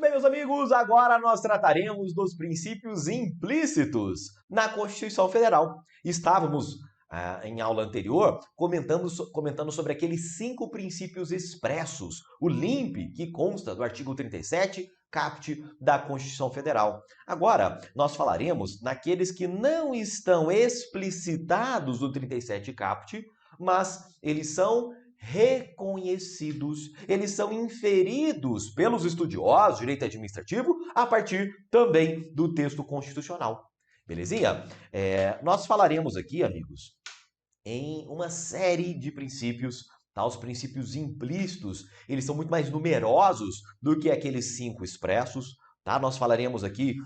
bem, meus amigos, agora nós trataremos dos princípios implícitos na Constituição Federal. Estávamos, em aula anterior, comentando sobre aqueles 5 princípios expressos, o LIMP, que consta do artigo 37, caput da Constituição Federal. Agora, nós falaremos naqueles que não estão explicitados no 37 caput, mas eles são reconhecidos, eles são inferidos pelos estudiosos de direito administrativo a partir também do texto constitucional. Belezinha? Nós falaremos aqui, amigos, em uma série de princípios, tá? Os princípios implícitos, eles são muito mais numerosos do que aqueles 5 expressos, tá? Nós falaremos aqui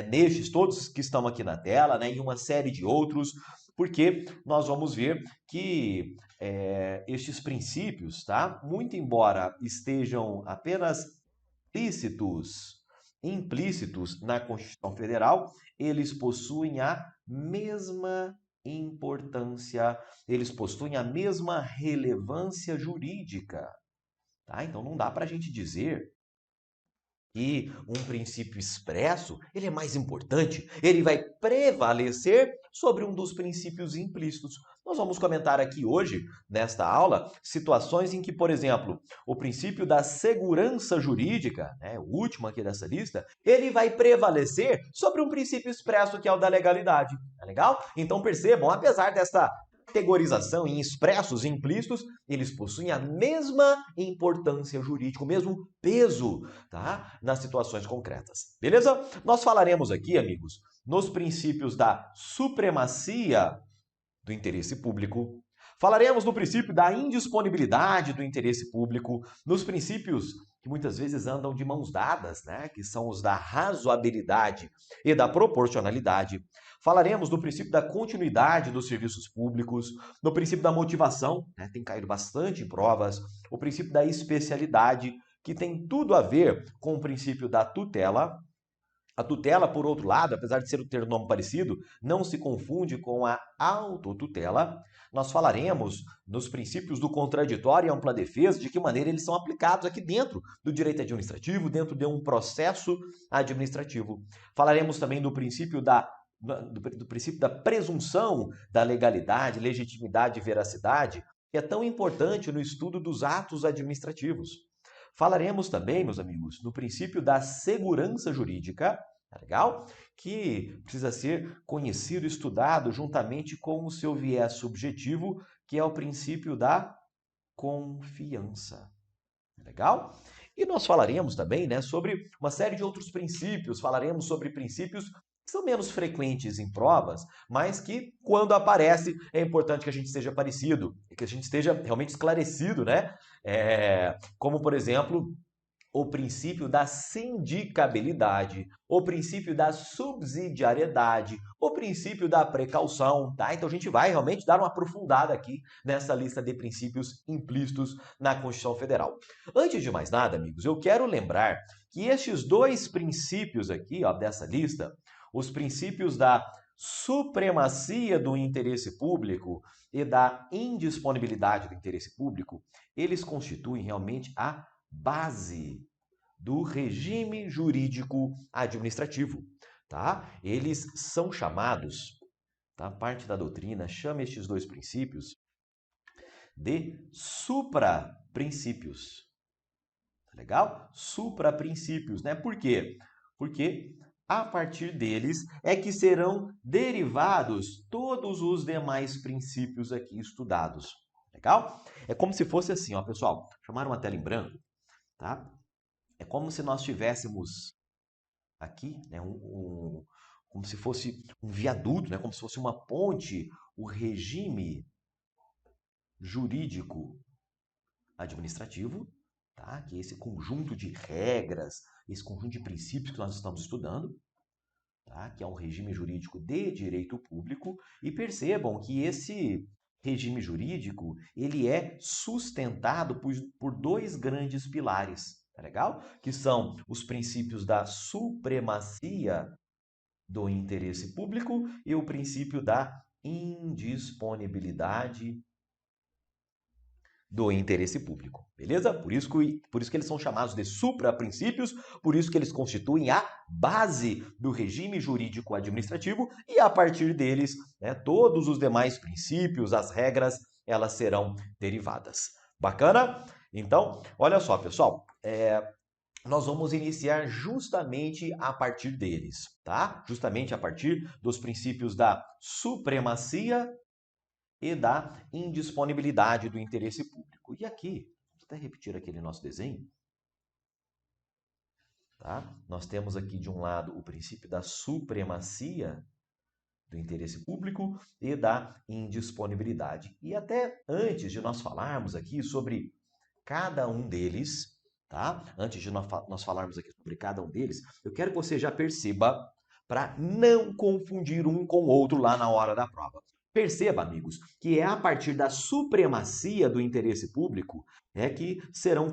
nestes todos que estão aqui na tela, né, e uma série de outros, porque nós vamos ver que estes princípios, tá? Muito embora estejam apenas implícitos na Constituição Federal, eles possuem a mesma importância, eles possuem a mesma relevância jurídica, tá? Então não dá para a gente dizer que um princípio expresso ele é mais importante, ele vai prevalecer sobre um dos princípios implícitos. Nós vamos comentar aqui hoje, nesta aula, situações em que, por exemplo, o princípio da segurança jurídica, né, o último aqui dessa lista, ele vai prevalecer sobre um princípio expresso que é o da legalidade. Tá legal? Então percebam, apesar desta categorização em expressos e implícitos, eles possuem a mesma importância jurídica, o mesmo peso, tá? Nas situações concretas. Beleza? Nós falaremos aqui, amigos, nos princípios da supremacia do interesse público. Falaremos no princípio da indisponibilidade do interesse público, nos princípios que muitas vezes andam de mãos dadas, né? Que são os da razoabilidade e da proporcionalidade. Falaremos do princípio da continuidade dos serviços públicos, no princípio da motivação, né? Tem caído bastante em provas, o princípio da especialidade, que tem tudo a ver com o princípio da tutela. A tutela, por outro lado, apesar de ter um nome parecido, não se confunde com a autotutela. Nós falaremos nos princípios do contraditório e ampla defesa, de que maneira eles são aplicados aqui dentro do direito administrativo, dentro de um processo administrativo. Falaremos também do princípio da presunção da legalidade, legitimidade e veracidade, que é tão importante no estudo dos atos administrativos. Falaremos também, meus amigos, do princípio da segurança jurídica, tá legal? Que precisa ser conhecido e estudado juntamente com o seu viés subjetivo, que é o princípio da confiança. Tá legal? E nós falaremos também, né, sobre uma série de outros princípios, falaremos sobre princípios que são menos frequentes em provas, mas que, quando aparece, é importante que a gente esteja parecido, que a gente esteja realmente esclarecido, né? Como, por exemplo, o princípio da sindicabilidade, o princípio da subsidiariedade, o princípio da precaução, tá? Então a gente vai realmente dar uma aprofundada aqui nessa lista de princípios implícitos na Constituição Federal. Antes de mais nada, amigos, eu quero lembrar que estes 2 princípios aqui, ó, dessa lista, os princípios da supremacia do interesse público e da indisponibilidade do interesse público, eles constituem realmente a base do regime jurídico administrativo, tá? Eles são chamados, tá? Parte da doutrina chama estes 2 princípios de supraprincípios. Tá legal? Supraprincípios, né? Por quê? Porque a partir deles é que serão derivados todos os demais princípios aqui estudados. Legal? É como se fosse assim, ó, pessoal. Chamaram uma tela em branco, tá? É como se nós tivéssemos aqui, né, como se fosse um viaduto, né, como se fosse uma ponte, o regime jurídico administrativo, tá? Que é esse conjunto de regras, esse conjunto de princípios que nós estamos estudando, tá? Que é um regime jurídico de direito público. E percebam que esse regime jurídico ele é sustentado por 2 grandes pilares. Tá legal? Que são os princípios da supremacia do interesse público e o princípio da indisponibilidade do interesse público. Beleza? Por isso que eles são chamados de supraprincípios, por isso que eles constituem a base do regime jurídico administrativo e a partir deles, né, todos os demais princípios, as regras, elas serão derivadas. Bacana? Então, olha só, pessoal, nós vamos iniciar justamente a partir deles, tá? Justamente a partir dos princípios da supremacia e da indisponibilidade do interesse público. E aqui, vou até repetir aquele nosso desenho, tá? Nós temos aqui de um lado o princípio da supremacia do interesse público e da indisponibilidade. E até antes de nós falarmos aqui sobre cada um deles, tá? Antes de nós falarmos aqui sobre cada um deles, eu quero que você já perceba para não confundir um com o outro lá na hora da prova. Perceba, amigos, que é a partir da supremacia do interesse público que serão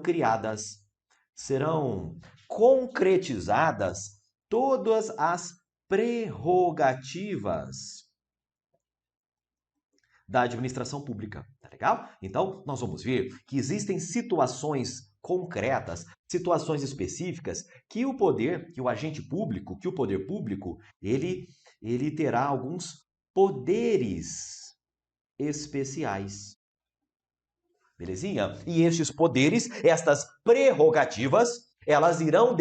concretizadas todas as prerrogativas da administração pública, tá legal? Então, nós vamos ver que existem situações concretas, situações específicas que o poder público, ele terá alguns poderes especiais. Belezinha? E estes poderes, estas prerrogativas, elas irão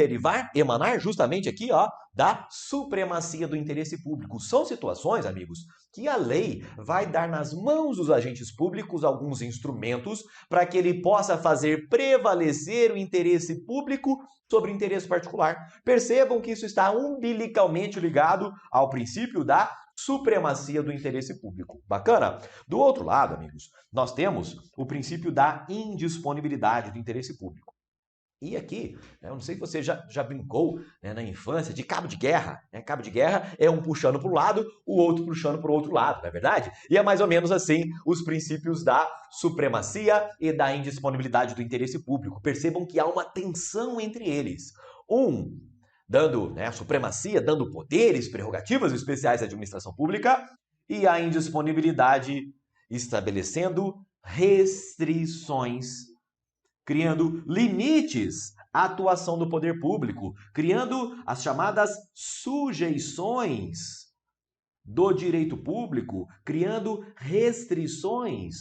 emanar justamente aqui, ó, da supremacia do interesse público. São situações, amigos, que a lei vai dar nas mãos dos agentes públicos alguns instrumentos para que ele possa fazer prevalecer o interesse público sobre o interesse particular. Percebam que isso está umbilicalmente ligado ao princípio da supremacia do interesse público. Bacana? Do outro lado, amigos, nós temos o princípio da indisponibilidade do interesse público. E aqui, eu não sei se você já brincou, né, na infância de cabo de guerra. Né? Cabo de guerra é um puxando para um lado, o outro puxando para o outro lado, não é verdade? E é mais ou menos assim os princípios da supremacia e da indisponibilidade do interesse público. Percebam que há uma tensão entre eles. Um dando, né, a supremacia, dando poderes, prerrogativas especiais à administração pública, e a indisponibilidade estabelecendo restrições, criando limites à atuação do poder público, criando as chamadas sujeições do direito público, criando restrições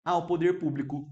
ao poder público.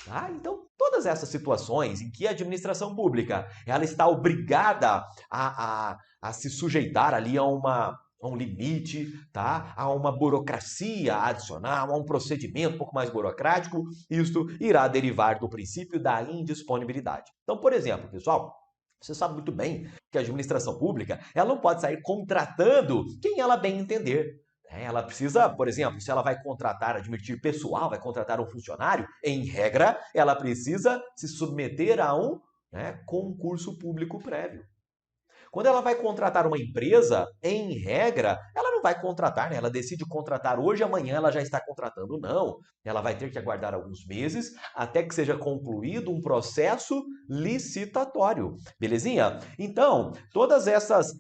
Tá? Então, todas essas situações em que a administração pública ela está obrigada a se sujeitar ali a um limite, tá? A uma burocracia adicional, a um procedimento um pouco mais burocrático, isto irá derivar do princípio da indisponibilidade. Então, por exemplo, pessoal, você sabe muito bem que a administração pública ela não pode sair contratando quem ela bem entender. Ela precisa, por exemplo, se ela vai admitir pessoal, vai contratar um funcionário, em regra, ela precisa se submeter a um concurso público prévio. Quando ela vai contratar uma empresa, em regra, ela não vai contratar, né? Ela decide contratar hoje, amanhã ela já está contratando. Não, ela vai ter que aguardar alguns meses até que seja concluído um processo licitatório. Belezinha? Então, todas essas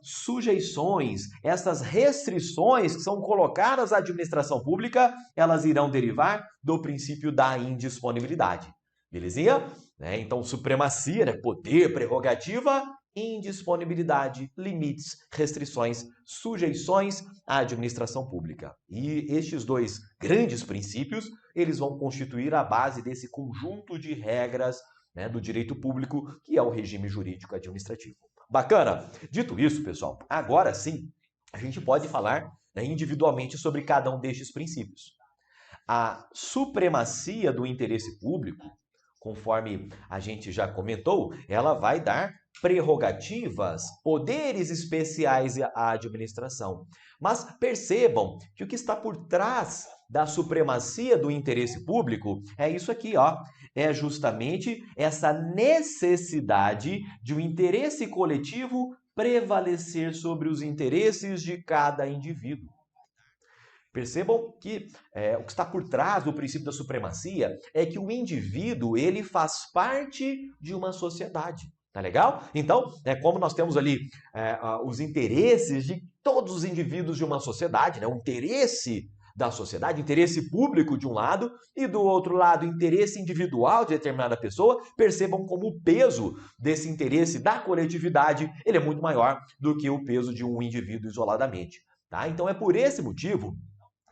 sujeições, essas restrições que são colocadas à administração pública, elas irão derivar do princípio da indisponibilidade. Belezinha? Então, supremacia, poder, prerrogativa, indisponibilidade, limites, restrições, sujeições à administração pública. E estes dois grandes princípios, eles vão constituir a base desse conjunto de regras do direito público, que é o regime jurídico administrativo. Bacana? Dito isso, pessoal, agora sim, a gente pode falar individualmente sobre cada um destes princípios. A supremacia do interesse público, conforme a gente já comentou, ela vai dar prerrogativas, poderes especiais à administração. Mas percebam que o que está por trás da supremacia do interesse público é isso aqui, ó. É justamente essa necessidade de um interesse coletivo prevalecer sobre os interesses de cada indivíduo. Percebam que o que está por trás do princípio da supremacia é que o indivíduo ele faz parte de uma sociedade. Tá legal? Então, como nós temos ali os interesses de todos os indivíduos de uma sociedade, o interesse da sociedade, interesse público de um lado e do outro lado interesse individual de determinada pessoa, percebam como o peso desse interesse da coletividade ele é muito maior do que o peso de um indivíduo isoladamente. Tá? Então é por esse motivo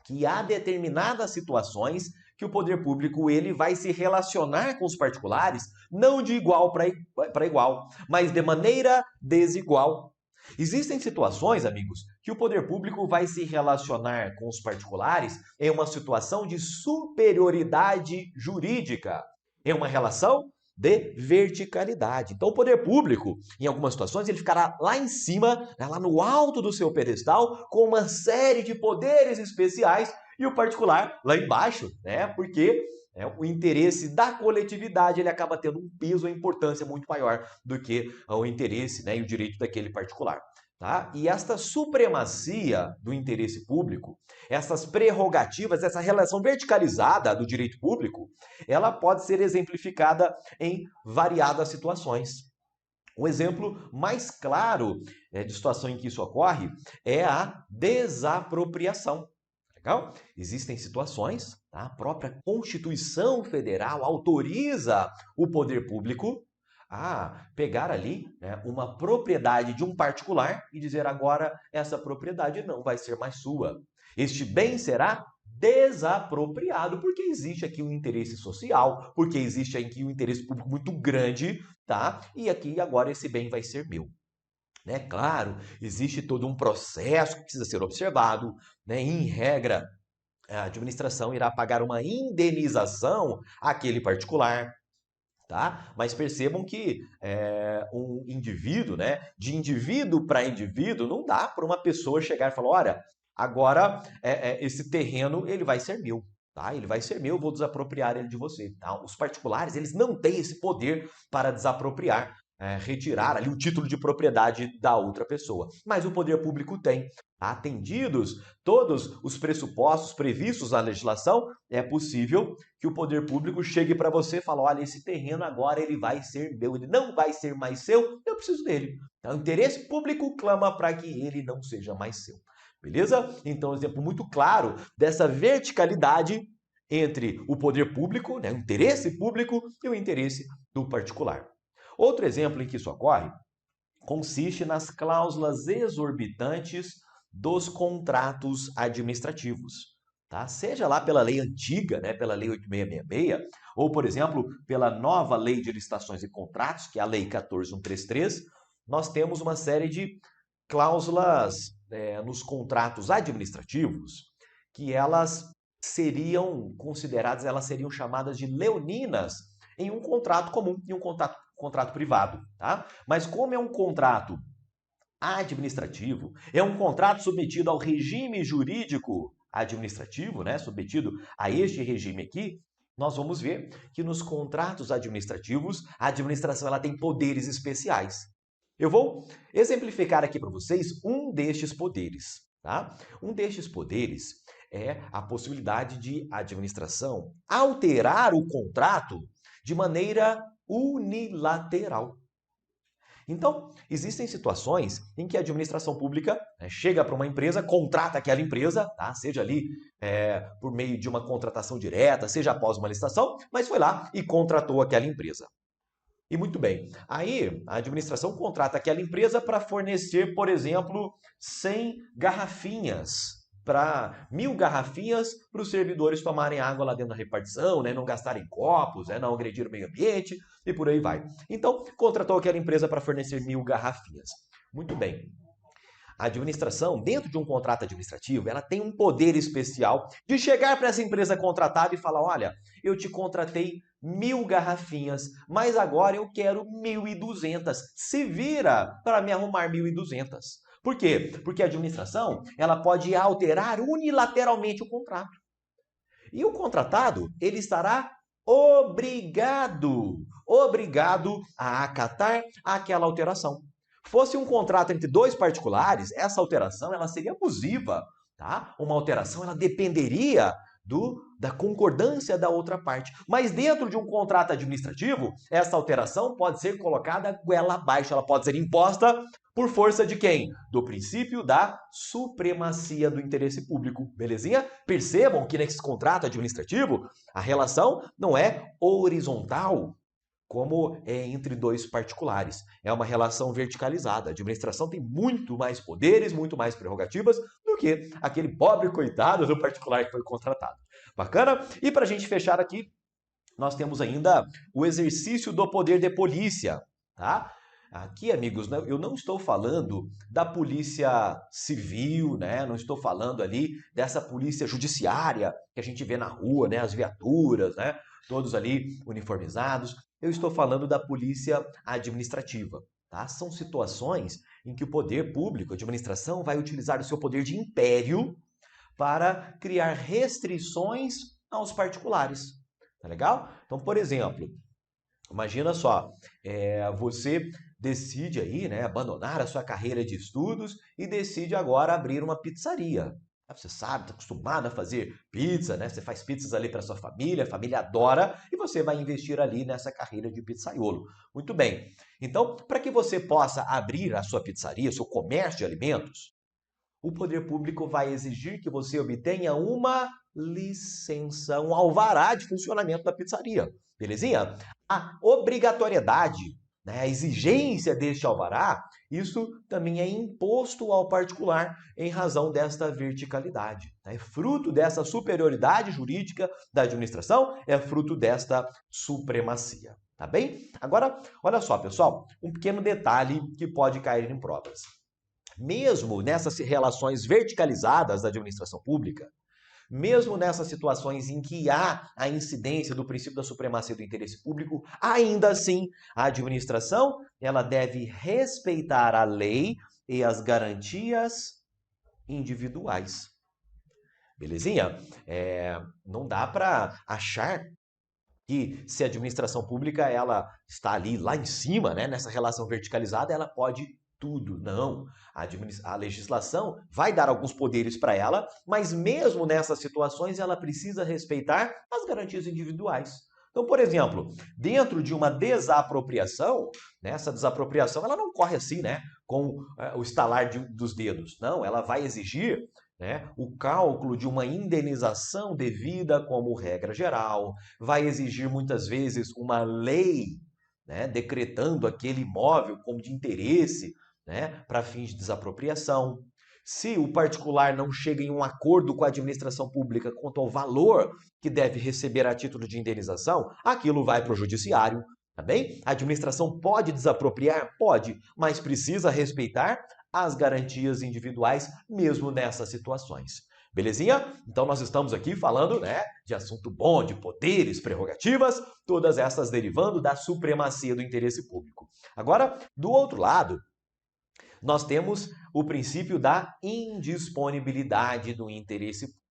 que há determinadas situações que o poder público ele vai se relacionar com os particulares não de igual para igual, mas de maneira desigual. Existem situações, amigos, que o poder público vai se relacionar com os particulares em uma situação de superioridade jurídica, em uma relação de verticalidade. Então, o poder público, em algumas situações, ele ficará lá em cima, lá no alto do seu pedestal, com uma série de poderes especiais, e o particular lá embaixo, né? Porque o interesse da coletividade ele acaba tendo um peso e importância muito maior do que o interesse, né, e o direito daquele particular. Tá? E esta supremacia do interesse público, essas prerrogativas, essa relação verticalizada do direito público, ela pode ser exemplificada em variadas situações. Um exemplo mais claro de situação em que isso ocorre é a desapropriação. Legal? Existem situações, tá? A própria Constituição Federal autoriza o poder público a pegar ali, né, uma propriedade de um particular e dizer agora essa propriedade não vai ser mais sua. Este bem será desapropriado, porque existe aqui um interesse social, porque existe aqui um interesse público muito grande, tá? E aqui agora esse bem vai ser meu. Né? Claro, existe todo um processo que precisa ser observado, né? Em regra, a administração irá pagar uma indenização àquele particular, tá? Mas percebam que um indivíduo, né? De indivíduo para indivíduo, não dá para uma pessoa chegar e falar, olha, agora esse terreno ele vai ser meu. Tá? Ele vai ser meu, eu vou desapropriar ele de você. Tá? Os particulares eles não têm esse poder para desapropriar, retirar ali o título de propriedade da outra pessoa. Mas o poder público tem. Atendidos todos os pressupostos previstos na legislação, é possível que o poder público chegue para você e fale, olha, esse terreno agora ele vai ser meu, ele não vai ser mais seu, eu preciso dele. Então, o interesse público clama para que ele não seja mais seu. Beleza? Então, um exemplo muito claro dessa verticalidade entre o poder público, né, o interesse público e o interesse do particular. Outro exemplo em que isso ocorre consiste nas cláusulas exorbitantes dos contratos administrativos. Tá? Seja lá pela lei antiga, né, pela lei 8666, ou, por exemplo, pela nova lei de licitações e contratos, que é a lei 14133, nós temos uma série de cláusulas nos contratos administrativos que elas seriam consideradas, elas seriam chamadas de leoninas em um contrato comum, em um contrato privado. Tá? Mas como é um contrato administrativo, é um contrato submetido ao regime jurídico administrativo, né, submetido a este regime aqui, nós vamos ver que nos contratos administrativos, a administração ela tem poderes especiais. Eu vou exemplificar aqui para vocês um destes poderes. Tá? Um destes poderes é a possibilidade de a administração alterar o contrato de maneira unilateral. Então, existem situações em que a administração pública chega para uma empresa, contrata aquela empresa, tá? Seja ali por meio de uma contratação direta, seja após uma licitação, mas foi lá e contratou aquela empresa. E muito bem, aí a administração contrata aquela empresa para fornecer, por exemplo, 100 garrafinhas, para 1.000 garrafinhas para os servidores tomarem água lá dentro da repartição, né, não gastarem copos, não agredir o meio ambiente e por aí vai. Então, contratou aquela empresa para fornecer 1.000 garrafinhas. Muito bem. A administração, dentro de um contrato administrativo, ela tem um poder especial de chegar para essa empresa contratada e falar, olha, eu te contratei 1.000 garrafinhas, mas agora eu quero 1.200. Se vira para me arrumar 1.200. Por quê? Porque a administração ela pode alterar unilateralmente o contrato. E o contratado ele estará obrigado a acatar aquela alteração. Fosse um contrato entre dois particulares, essa alteração ela seria abusiva. Tá? Uma alteração ela dependeria da concordância da outra parte. Mas dentro de um contrato administrativo, essa alteração pode ser colocada goela abaixo, ela pode ser imposta Por força de quem? Do princípio da supremacia do interesse público. Belezinha? Percebam que nesse contrato administrativo, a relação não é horizontal, como é entre dois particulares. É uma relação verticalizada. A administração tem muito mais poderes, muito mais prerrogativas do que aquele pobre coitado do particular que foi contratado. Bacana? E para a gente fechar aqui, nós temos ainda o exercício do poder de polícia, tá? Aqui, amigos, eu não estou falando da polícia civil, né? Não estou falando ali dessa polícia judiciária que a gente vê na rua, né? As viaturas, né? Todos ali uniformizados. Eu estou falando da polícia administrativa, tá? São situações em que o poder público, a administração, vai utilizar o seu poder de império para criar restrições aos particulares. Tá legal? Então, por exemplo, imagina só, você decide aí, né, abandonar a sua carreira de estudos e decide agora abrir uma pizzaria. Você sabe, está acostumado a fazer pizza, né? Você faz pizzas ali para sua família, a família adora e você vai investir ali nessa carreira de pizzaiolo. Muito bem. Então, para que você possa abrir a sua pizzaria, seu comércio de alimentos, o poder público vai exigir que você obtenha uma licença, um alvará de funcionamento da pizzaria. Belezinha? A obrigatoriedade, né, a exigência deste alvará, isso também é imposto ao particular em razão desta verticalidade. É fruto dessa superioridade jurídica da administração, é fruto desta supremacia. Tá bem? Agora, olha só, pessoal, um pequeno detalhe que pode cair em provas. Mesmo nessas relações verticalizadas da administração pública, mesmo nessas situações em que há a incidência do princípio da supremacia do interesse público, ainda assim, a administração ela deve respeitar a lei e as garantias individuais. Belezinha? Não dá para achar que se a administração pública ela está ali lá em cima, né, nessa relação verticalizada, ela pode tudo. Não. A legislação vai dar alguns poderes para ela, mas mesmo nessas situações ela precisa respeitar as garantias individuais. Então, por exemplo, dentro de uma desapropriação, né, essa desapropriação ela não corre assim, né, com o estalar dos dedos. Não, ela vai exigir, né, o cálculo de uma indenização devida como regra geral, vai exigir muitas vezes uma lei, né, decretando aquele imóvel como de interesse, né, para fins de desapropriação. Se o particular não chega em um acordo com a administração pública quanto ao valor que deve receber a título de indenização, aquilo vai para o judiciário, tá bem? A administração pode desapropriar? Pode, mas precisa respeitar as garantias individuais mesmo nessas situações. Belezinha? Então nós estamos aqui falando, né, de assunto bom, de poderes, prerrogativas, todas essas derivando da supremacia do interesse público. Agora, do outro lado, nós temos o princípio da indisponibilidade do interesse público.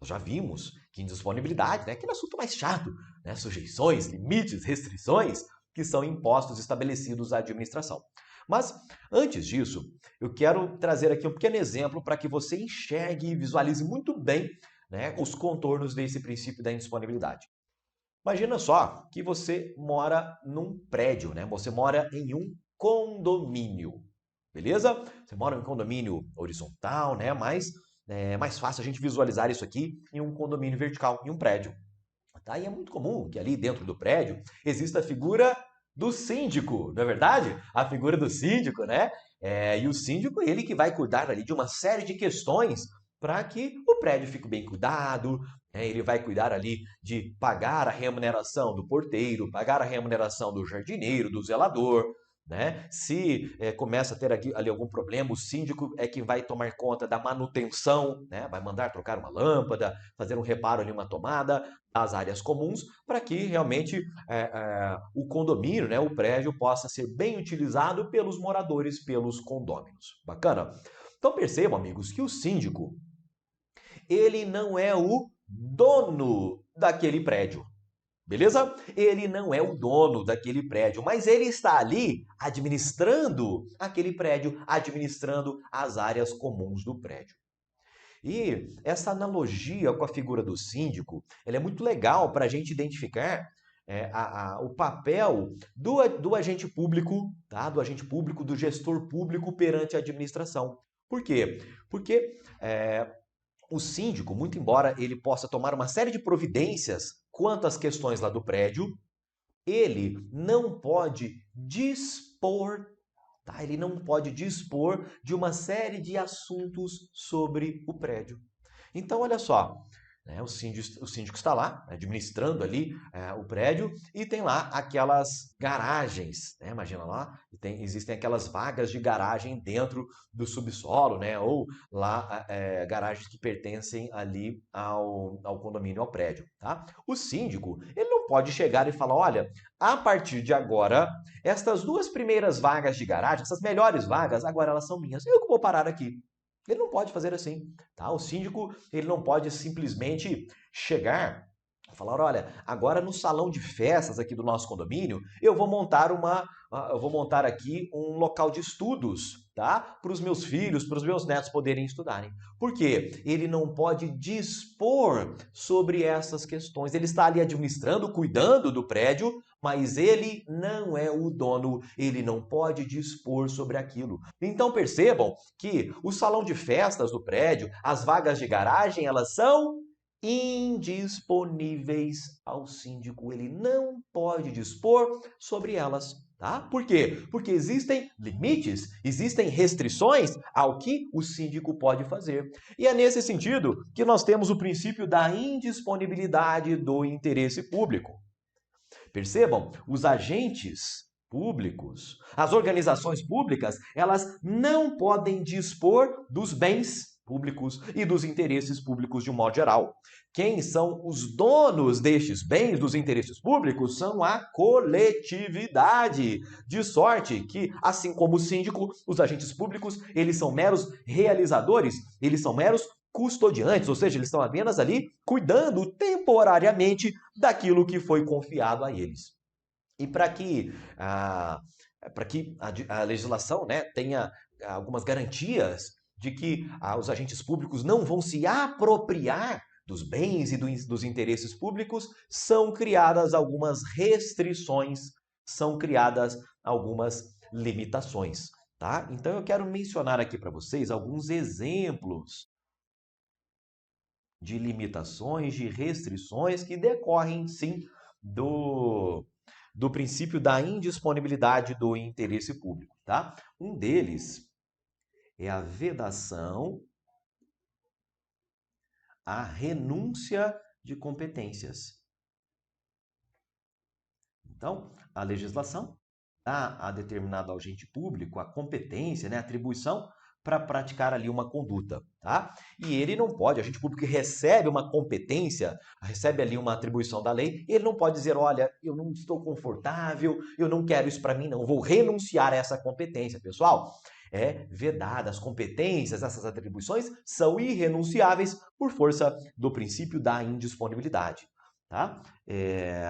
Nós já vimos que indisponibilidade, né, é aquele assunto mais chato, né, sujeições, limites, restrições que são impostos estabelecidos à administração. Mas, antes disso, eu quero trazer aqui um pequeno exemplo para que você enxergue e visualize muito bem, né, os contornos desse princípio da indisponibilidade. Imagina só que você mora num prédio, né? Você mora em um condomínio, beleza? Você mora em um condomínio horizontal, né? Mas é mais fácil a gente visualizar isso aqui em um condomínio vertical, em um prédio. Tá? E é muito comum que ali dentro do prédio exista a figura do síndico, não é verdade? A figura do síndico, né? E o síndico, ele que vai cuidar ali de uma série de questões para que o prédio fique bem cuidado, né? Ele vai cuidar ali de pagar a remuneração do porteiro, pagar a remuneração do jardineiro, do zelador, né? Se começa a ter ali algum problema, o síndico é quem vai tomar conta da manutenção, né? Vai mandar trocar uma lâmpada, fazer um reparo ali, uma tomada, as áreas comuns, para que realmente o condomínio, né, o prédio, possa ser bem utilizado pelos moradores, pelos condôminos. Bacana? Então percebam, amigos, que o síndico, ele não é o dono daquele prédio. Beleza? Ele não é o dono daquele prédio, mas ele está ali administrando aquele prédio, administrando as áreas comuns do prédio. E essa analogia com a figura do síndico, ela é muito legal para a gente identificar o papel do agente público, tá? Do agente público, do gestor público perante a administração. Por quê? Porque o síndico, muito embora ele possa tomar uma série de providências quanto às questões lá do prédio, ele não pode dispor, tá? Ele não pode dispor de uma série de assuntos sobre o prédio. Então, olha só, né, o síndico está lá, administrando ali o prédio e tem lá aquelas garagens, né, imagina lá, existem aquelas vagas de garagem dentro do subsolo, né, ou lá garagens que pertencem ali ao condomínio, ao prédio. Tá? O síndico, ele não pode chegar e falar, olha, a partir de agora, estas duas primeiras vagas de garagem, essas melhores vagas, agora elas são minhas, eu que vou parar aqui. Ele não pode fazer assim, tá? O síndico, ele não pode simplesmente chegar e falar, olha, agora no salão de festas aqui do nosso condomínio, eu vou montar aqui um local de estudos, tá? Para os meus filhos, para os meus netos poderem estudarem. Por quê? Ele não pode dispor sobre essas questões. Ele está ali administrando, cuidando do prédio, mas ele não é o dono, ele não pode dispor sobre aquilo. Então percebam que o salão de festas do prédio, as vagas de garagem, elas são indisponíveis ao síndico. Ele não pode dispor sobre elas. Tá? Por quê? Porque existem limites, existem restrições ao que o síndico pode fazer. E é nesse sentido que nós temos o princípio da indisponibilidade do interesse público. Percebam, os agentes públicos, as organizações públicas, elas não podem dispor dos bens públicos e dos interesses públicos de um modo geral. Quem são os donos destes bens, dos interesses públicos, são a coletividade. De sorte que, assim como o síndico, os agentes públicos, eles são meros realizadores, eles são meros custodiantes, ou seja, eles estão apenas ali cuidando temporariamente daquilo que foi confiado a eles. E para que a legislação, né, tenha algumas garantias de que os agentes públicos não vão se apropriar dos bens e dos interesses públicos, são criadas algumas restrições, são criadas algumas limitações. Tá? Então eu quero mencionar aqui para vocês alguns exemplos de limitações, de restrições que decorrem, sim, do princípio da indisponibilidade do interesse público, tá? Um deles é a vedação à renúncia de competências. Então, a legislação dá a determinado agente público a competência, né, a atribuição para praticar ali uma conduta, tá? E ele não pode, o agente público que recebe uma competência, recebe ali uma atribuição da lei, ele não pode dizer, olha, eu não estou confortável, eu não quero isso para mim não, vou renunciar a essa competência. Pessoal, é vedada, as competências, essas atribuições são irrenunciáveis por força do princípio da indisponibilidade. Tá?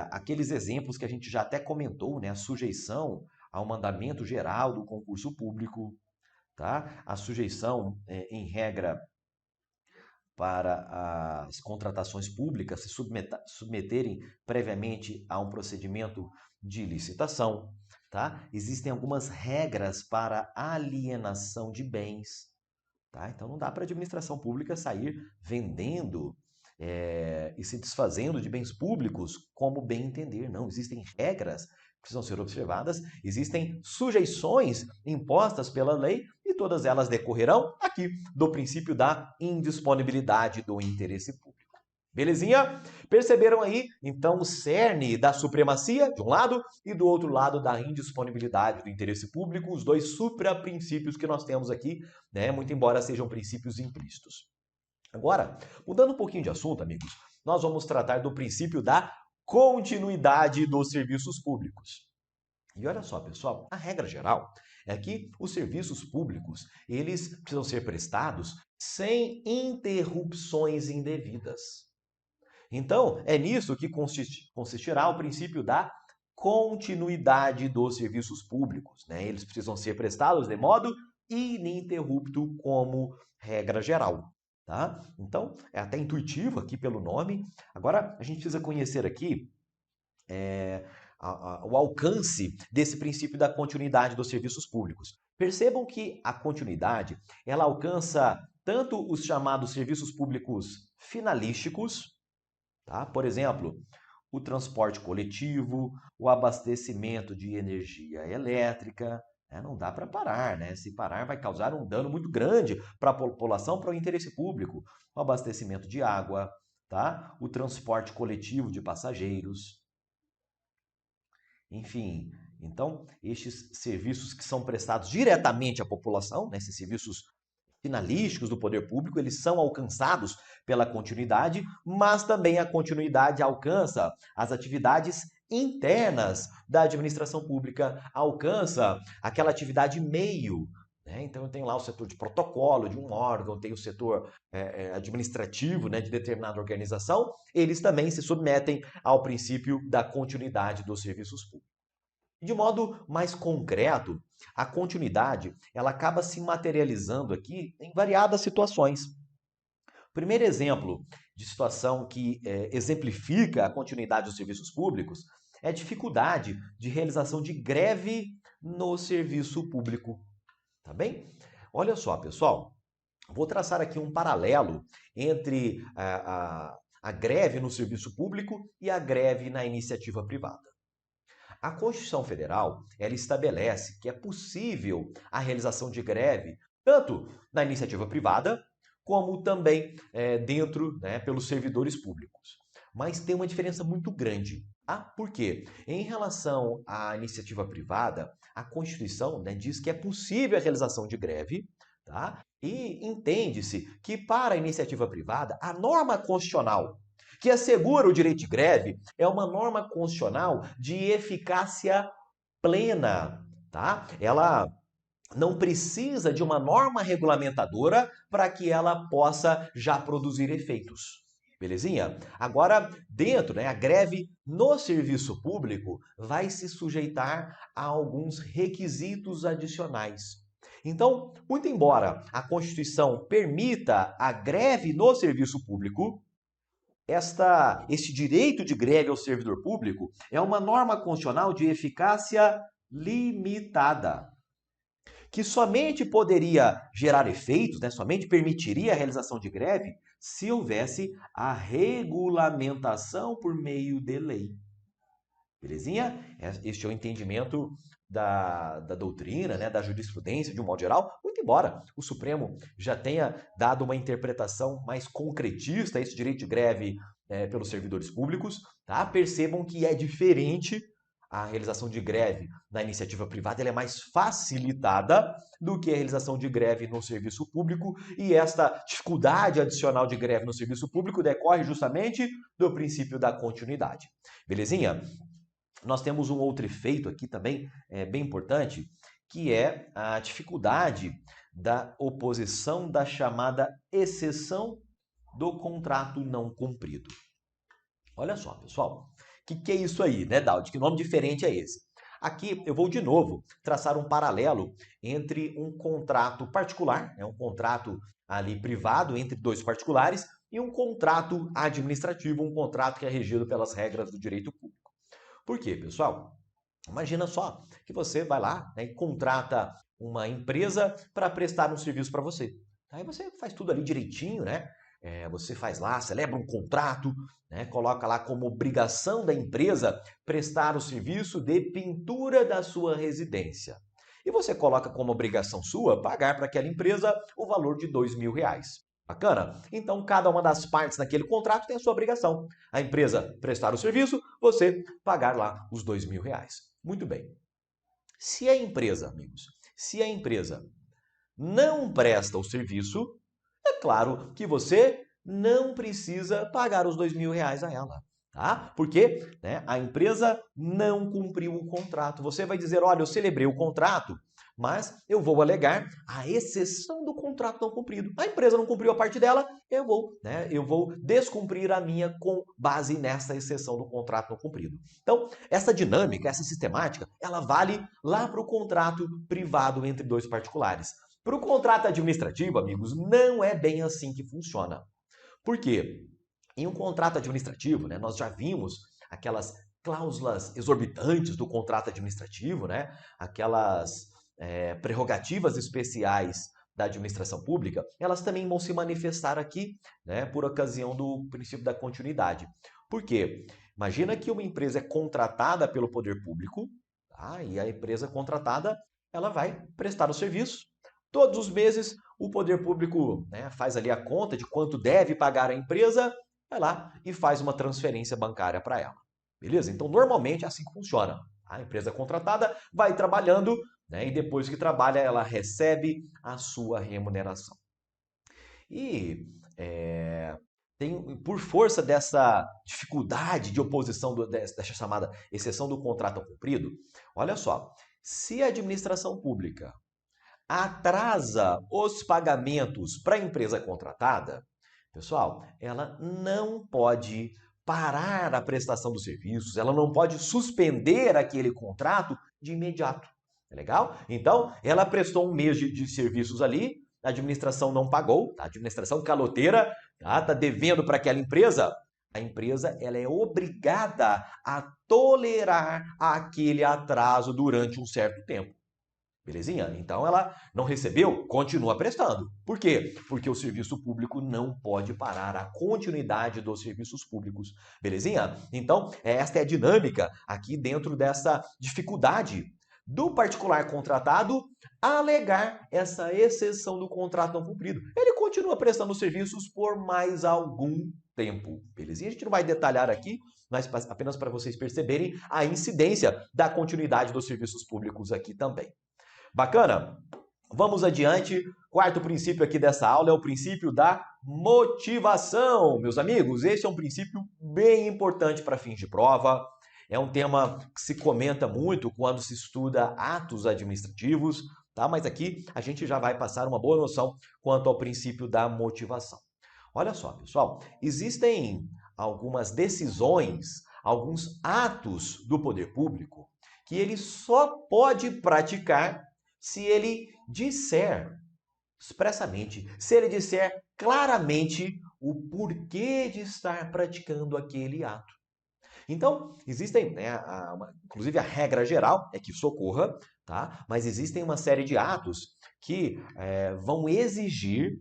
Aqueles exemplos que a gente já até comentou, né? A sujeição ao mandamento geral do concurso público, tá? A sujeição, em regra, para as contratações públicas se submeterem previamente a um procedimento de licitação. Tá? Existem algumas regras para alienação de bens. Tá? Então não dá para a administração pública sair vendendo e se desfazendo de bens públicos como bem entender. Não, existem regras que precisam ser observadas, existem sujeições impostas pela lei e todas elas decorrerão aqui do princípio da indisponibilidade do interesse público. Belezinha? Perceberam aí, então, o cerne da supremacia, de um lado, e do outro lado, da indisponibilidade do interesse público, os dois supraprincípios que nós temos aqui, né? Muito embora sejam princípios implícitos. Agora, mudando um pouquinho de assunto, amigos, nós vamos tratar do princípio da continuidade dos serviços públicos. E olha só, pessoal, a regra geral é que os serviços públicos, eles precisam ser prestados sem interrupções indevidas. Então, é nisso que consistirá o princípio da continuidade dos serviços públicos, né? Eles precisam ser prestados de modo ininterrupto como regra geral. Tá? Então, é até intuitivo aqui pelo nome. Agora, a gente precisa conhecer aqui o alcance desse princípio da continuidade dos serviços públicos. Percebam que a continuidade, ela alcança tanto os chamados serviços públicos finalísticos, tá? Por exemplo, o transporte coletivo, o abastecimento de energia elétrica, né? Não dá para parar, né? Se parar vai causar um dano muito grande para a população, para o interesse público. O abastecimento de água, tá? O transporte coletivo de passageiros, enfim, então, estes serviços que são prestados diretamente à população, né, esses serviços finalísticos do poder público, eles são alcançados pela continuidade, mas também a continuidade alcança as atividades internas da administração pública, alcança aquela atividade meio, né? Então, eu tenho lá o setor de protocolo de um órgão, tem o setor administrativo, né, de determinada organização, eles também se submetem ao princípio da continuidade dos serviços públicos. De modo mais concreto, a continuidade ela acaba se materializando aqui em variadas situações. O primeiro exemplo de situação que exemplifica a continuidade dos serviços públicos é a dificuldade de realização de greve no serviço público. Tá bem? Olha só, pessoal, vou traçar aqui um paralelo entre a greve no serviço público e a greve na iniciativa privada. A Constituição Federal, ela estabelece que é possível a realização de greve tanto na iniciativa privada, como também dentro, né, pelos servidores públicos. Mas tem uma diferença muito grande. Por quê? Em relação à iniciativa privada, a Constituição, né, diz que é possível a realização de greve, tá? E entende-se que para a iniciativa privada, a norma constitucional que assegura o direito de greve é uma norma constitucional de eficácia plena, tá? Ela não precisa de uma norma regulamentadora para que ela possa já produzir efeitos. Belezinha? Agora, dentro, né, a greve no serviço público vai se sujeitar a alguns requisitos adicionais. Então, muito embora a Constituição permita a greve no serviço público, este direito de greve ao servidor público é uma norma constitucional de eficácia limitada, que somente poderia gerar efeitos, né, somente permitiria a realização de greve se houvesse a regulamentação por meio de lei. Belezinha? Este é o entendimento da doutrina, né, da jurisprudência, de um modo geral, muito embora o Supremo já tenha dado uma interpretação mais concretista a esse direito de greve pelos servidores públicos, tá? Percebam que é diferente a realização de greve na iniciativa privada, ela é mais facilitada do que a realização de greve no serviço público, e esta dificuldade adicional de greve no serviço público decorre justamente do princípio da continuidade. Belezinha? Nós temos um outro efeito aqui também bem importante, que é a dificuldade da oposição da chamada exceção do contrato não cumprido. Olha só, pessoal, o que é isso aí, né, Daud? Que nome diferente é esse? Aqui eu vou de novo traçar um paralelo entre um contrato particular, um contrato ali privado entre dois particulares, e um contrato administrativo, um contrato que é regido pelas regras do direito público. Por quê, pessoal? Imagina só que você vai lá, né, e contrata uma empresa para prestar um serviço para você. Aí você faz tudo ali direitinho, né? Você faz lá, celebra um contrato, né, coloca lá como obrigação da empresa prestar o serviço de pintura da sua residência. E você coloca como obrigação sua pagar para aquela empresa o valor de R$2.000. Bacana? Então, cada uma das partes naquele contrato tem a sua obrigação. A empresa prestar o serviço, você pagar lá os R$2.000. Muito bem. Se a empresa, amigos, se a empresa não presta o serviço, é claro que você não precisa pagar os R$2.000 a ela. Tá? Porque, né, a empresa não cumpriu o contrato. Você vai dizer, olha, eu celebrei o contrato, mas eu vou alegar a exceção do contrato não cumprido. A empresa não cumpriu a parte dela, eu vou descumprir a minha com base nessa exceção do contrato não cumprido. Então, essa dinâmica, essa sistemática, ela vale lá para o contrato privado entre dois particulares. Para o contrato administrativo, amigos, não é bem assim que funciona. Por quê? Em um contrato administrativo, né, nós já vimos aquelas cláusulas exorbitantes do contrato administrativo, né? Aquelas prerrogativas especiais da administração pública, elas também vão se manifestar aqui, né, por ocasião do princípio da continuidade. Por quê? Imagina que uma empresa é contratada pelo poder público, tá? E a empresa contratada, ela vai prestar o serviço. Todos os meses, o poder público, né, faz ali a conta de quanto deve pagar a empresa, vai lá e faz uma transferência bancária para ela. Beleza? Então, normalmente é assim que funciona. A empresa contratada vai trabalhando, né, e depois que trabalha, ela recebe a sua remuneração. E por força dessa dificuldade de oposição dessa chamada exceção do contrato ao cumprido, olha só, se a administração pública atrasa os pagamentos para a empresa contratada, pessoal, ela não pode parar a prestação dos serviços, ela não pode suspender aquele contrato de imediato. É legal? Então, ela prestou um mês de serviços ali, a administração não pagou, a administração caloteira está devendo para aquela empresa. A empresa ela é obrigada a tolerar aquele atraso durante um certo tempo. Belezinha? Então ela não recebeu, continua prestando. Por quê? Porque o serviço público não pode parar a continuidade dos serviços públicos. Belezinha? Então, esta é a dinâmica aqui dentro dessa dificuldade do particular contratado alegar essa exceção do contrato não cumprido. Ele continua prestando serviços por mais algum tempo. Belezinha? A gente não vai detalhar aqui, mas apenas para vocês perceberem a incidência da continuidade dos serviços públicos aqui também. Bacana? Vamos adiante. Quarto princípio aqui dessa aula é o princípio da motivação. Meus amigos, esse é um princípio bem importante para fins de prova. É um tema que se comenta muito quando se estuda atos administrativos, tá? Mas aqui a gente já vai passar uma boa noção quanto ao princípio da motivação. Olha só, pessoal, existem algumas decisões, alguns atos do poder público que ele só pode praticar se ele disser expressamente, se ele disser claramente o porquê de estar praticando aquele ato. Então, existem, né, inclusive a regra geral é que isso ocorra, tá? Mas existem uma série de atos que vão exigir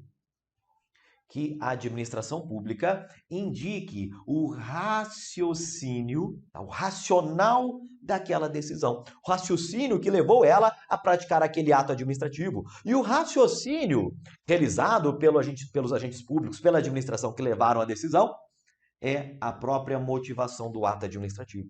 que a administração pública indique o raciocínio, o racional daquela decisão. O raciocínio que levou ela a praticar aquele ato administrativo. E o raciocínio realizado pelos agentes públicos, pela administração que levaram a decisão, é a própria motivação do ato administrativo.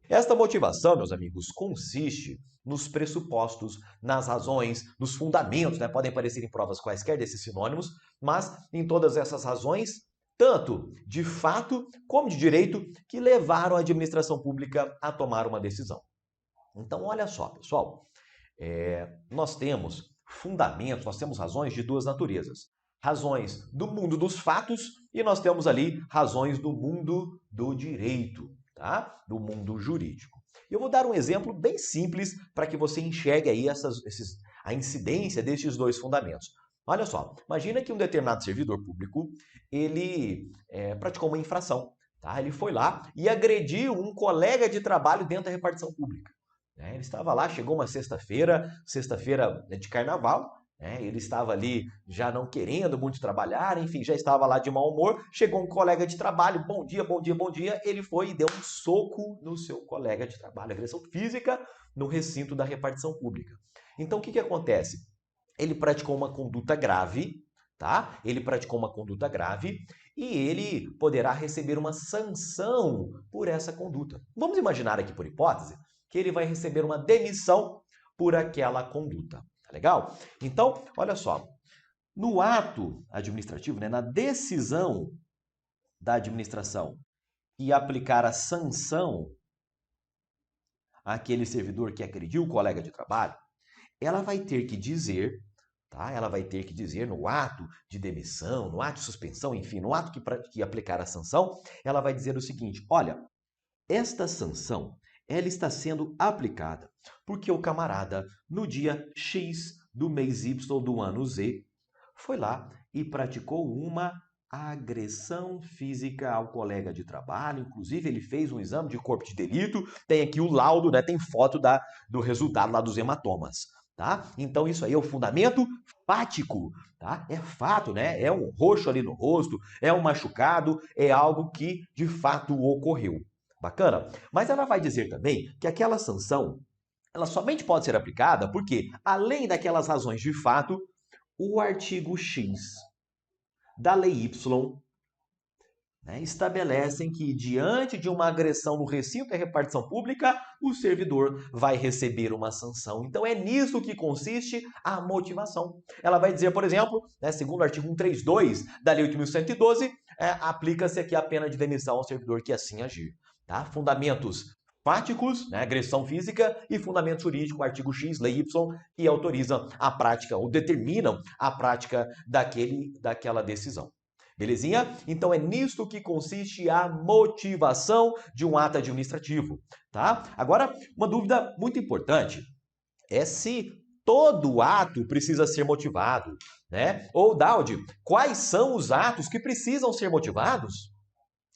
Esta motivação, meus amigos, consiste nos pressupostos, nas razões, nos fundamentos, né? Podem aparecer em provas quaisquer desses sinônimos, mas em todas essas razões, tanto de fato como de direito, que levaram a administração pública a tomar uma decisão. Então, olha só, pessoal, nós temos fundamentos, nós temos razões de duas naturezas. Razões do mundo dos fatos e nós temos ali razões do mundo do direito, tá? Do mundo jurídico. Eu vou dar um exemplo bem simples para que você enxergue aí a incidência destes dois fundamentos. Olha só, imagina que um determinado servidor público, ele praticou uma infração, tá? Ele foi lá e agrediu um colega de trabalho dentro da repartição pública. Ele estava lá, chegou uma sexta-feira de carnaval, ele estava ali já não querendo muito trabalhar, enfim, já estava lá de mau humor. Chegou um colega de trabalho, bom dia, bom dia, bom dia. Ele foi e deu um soco no seu colega de trabalho, agressão física no recinto da repartição pública. Então, o que acontece? Ele praticou uma conduta grave, tá? Ele praticou uma conduta grave e ele poderá receber uma sanção por essa conduta. Vamos imaginar aqui, por hipótese, que ele vai receber uma demissão por aquela conduta. Tá legal? Então, olha só. No ato administrativo, né, na decisão da administração e aplicar a sanção àquele servidor que agrediu o colega de trabalho, ela vai ter que dizer, tá? Ela vai ter que dizer no ato de demissão, no ato de suspensão, enfim, no ato que aplicar a sanção, ela vai dizer o seguinte: olha, esta sanção ela está sendo aplicada porque o camarada, no dia X do mês Y do ano Z, foi lá e praticou uma agressão física ao colega de trabalho. Inclusive, ele fez um exame de corpo de delito. Tem aqui o laudo, né? Tem foto do resultado lá dos hematomas. Tá? Então, isso aí é o fundamento fático. Tá? É fato, né? É um roxo ali no rosto, é um machucado, é algo que de fato ocorreu. Bacana? Mas ela vai dizer também que aquela sanção ela somente pode ser aplicada porque, além daquelas razões de fato, o artigo X da Lei Y, né, estabelecem que, diante de uma agressão no recinto da repartição pública, o servidor vai receber uma sanção. Então, é nisso que consiste a motivação. Ela vai dizer, por exemplo, né, segundo o artigo 132 da Lei 8.112, aplica-se aqui a pena de demissão ao servidor que assim agir. Tá? Fundamentos fáticos, né, agressão física, e fundamento jurídico, artigo X, Lei Y, que autoriza a prática ou determinam a prática daquela decisão. Belezinha? Então é nisto que consiste a motivação de um ato administrativo, tá? Agora, uma dúvida muito importante é se todo ato precisa ser motivado, né? Ou, Daudi, quais são os atos que precisam ser motivados?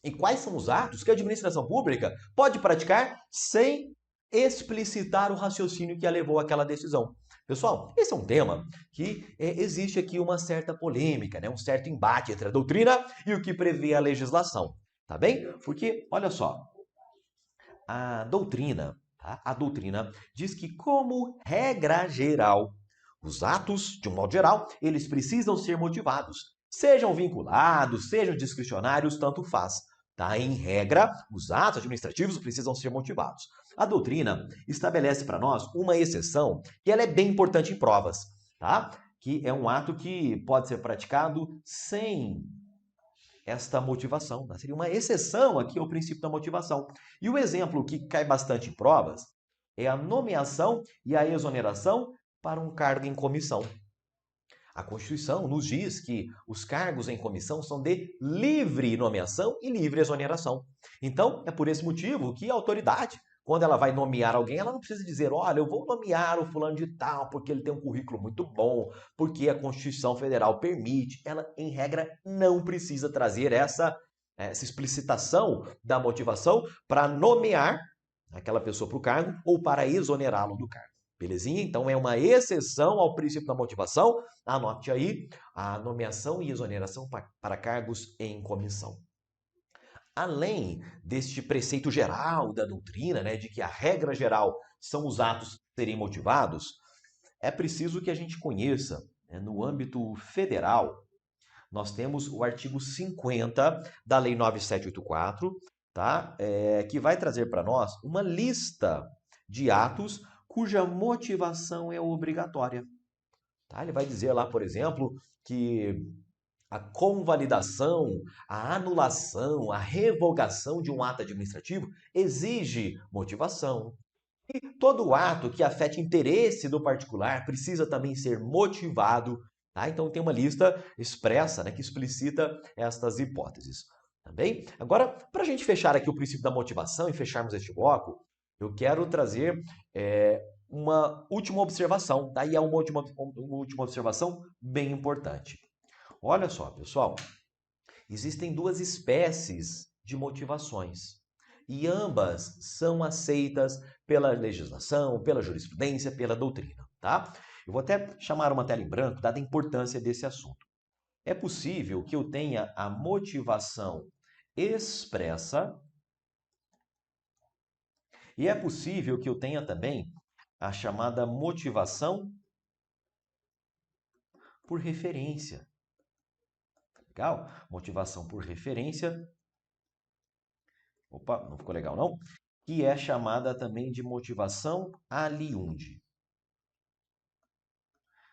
E quais são os atos que a administração pública pode praticar sem explicitar o raciocínio que a levou àquela decisão? Pessoal, esse é um tema que existe aqui uma certa polêmica, né? Um certo embate entre a doutrina e o que prevê a legislação. Tá bem? Porque, olha só, a doutrina, tá? A doutrina diz que, como regra geral, os atos, de um modo geral, eles precisam ser motivados. Sejam vinculados, sejam discricionários, tanto faz. Tá? Em regra, os atos administrativos precisam ser motivados. A doutrina estabelece para nós uma exceção que ela é bem importante em provas, tá? Que é um ato que pode ser praticado sem esta motivação. Né? Seria uma exceção aqui ao princípio da motivação. E o exemplo que cai bastante em provas é a nomeação e a exoneração para um cargo em comissão. A Constituição nos diz que os cargos em comissão são de livre nomeação e livre exoneração. Então, é por esse motivo que a autoridade, quando ela vai nomear alguém, ela não precisa dizer, olha, eu vou nomear o fulano de tal porque ele tem um currículo muito bom, porque a Constituição Federal permite. Ela, em regra, não precisa trazer essa explicitação da motivação para nomear aquela pessoa para o cargo ou para exonerá-lo do cargo. Belezinha? Então é uma exceção ao princípio da motivação. Anote aí a nomeação e exoneração para cargos em comissão. Além deste preceito geral da doutrina, né, de que a regra geral são os atos serem motivados, é preciso que a gente conheça, né, no âmbito federal, nós temos o artigo 50 da Lei 9784, tá? Que vai trazer para nós uma lista de atos cuja motivação é obrigatória. Tá? Ele vai dizer lá, por exemplo, que a convalidação, a anulação, a revogação de um ato administrativo exige motivação. E todo ato que afete interesse do particular precisa também ser motivado. Tá? Então tem uma lista expressa, né, que explicita estas hipóteses. Tá bem? Agora, para a gente fechar aqui o princípio da motivação e fecharmos este bloco, eu quero trazer uma última observação. Daí é uma última observação bem importante. Olha só, pessoal, existem duas espécies de motivações e ambas são aceitas pela legislação, pela jurisprudência, pela doutrina, tá? Eu vou até chamar uma tela em branco, dada a importância desse assunto. É possível que eu tenha a motivação expressa e é possível que eu tenha também a chamada motivação por referência. Legal? Motivação por referência. Opa, não ficou legal não? Que é chamada também de motivação aliunde.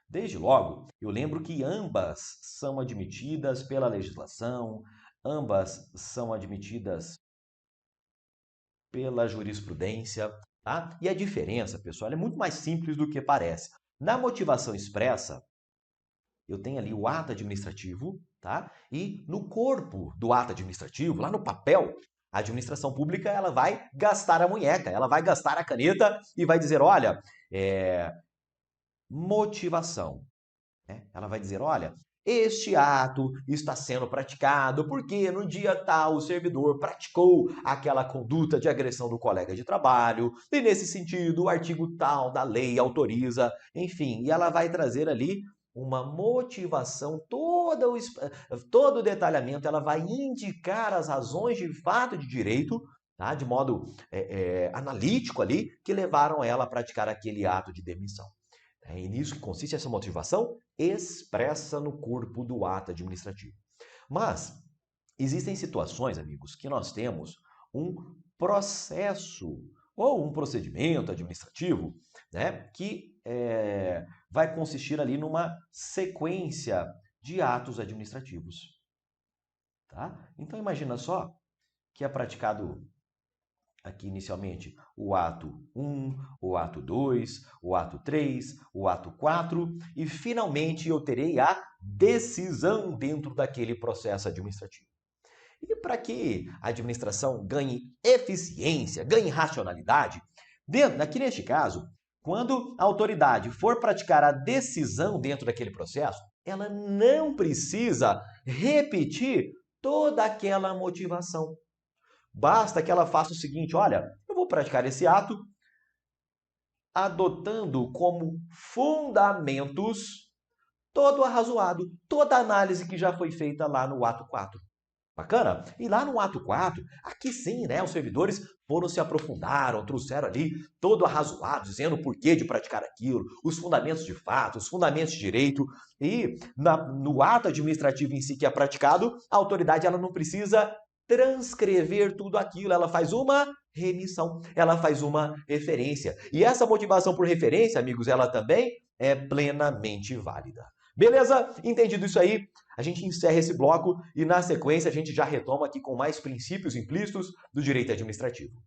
Desde logo, eu lembro que ambas são admitidas pela legislação, ambas são admitidas pela jurisprudência, tá? E a diferença, pessoal, é muito mais simples do que parece. Na motivação expressa, eu tenho ali o ato administrativo, tá? E no corpo do ato administrativo, lá no papel, a administração pública ela vai gastar a munheca, ela vai gastar a caneta e vai dizer, olha, motivação. Né? Ela vai dizer, olha, este ato está sendo praticado porque no dia tal o servidor praticou aquela conduta de agressão do colega de trabalho, e nesse sentido o artigo tal da lei autoriza, enfim, e ela vai trazer ali uma motivação, todo o detalhamento, ela vai indicar as razões de fato de direito, tá? De modo analítico ali, que levaram ela a praticar aquele ato de demissão. É nisso que consiste essa motivação expressa no corpo do ato administrativo. Mas existem situações, amigos, que nós temos um processo ou um procedimento administrativo, né, que vai consistir ali numa sequência de atos administrativos. Tá? Então imagina só que é praticado aqui inicialmente o ato 1, o ato 2, o ato 3, o ato 4 e finalmente eu terei a decisão dentro daquele processo administrativo. E para que a administração ganhe eficiência, ganhe racionalidade, aqui neste caso, quando a autoridade for praticar a decisão dentro daquele processo, ela não precisa repetir toda aquela motivação. Basta que ela faça o seguinte: olha, eu vou praticar esse ato adotando como fundamentos todo o arrazoado, toda a análise que já foi feita lá no ato 4. Bacana? E lá no ato 4, aqui sim, né, os servidores foram se aprofundaram, trouxeram ali todo o arrazoado, dizendo o porquê de praticar aquilo, os fundamentos de fato, os fundamentos de direito. E no ato administrativo em si que é praticado, a autoridade ela não precisa transcrever tudo aquilo, ela faz uma remissão, ela faz uma referência. E essa motivação por referência, amigos, ela também é plenamente válida. Beleza? Entendido isso aí? A gente encerra esse bloco e na sequência a gente já retoma aqui com mais princípios implícitos do direito administrativo.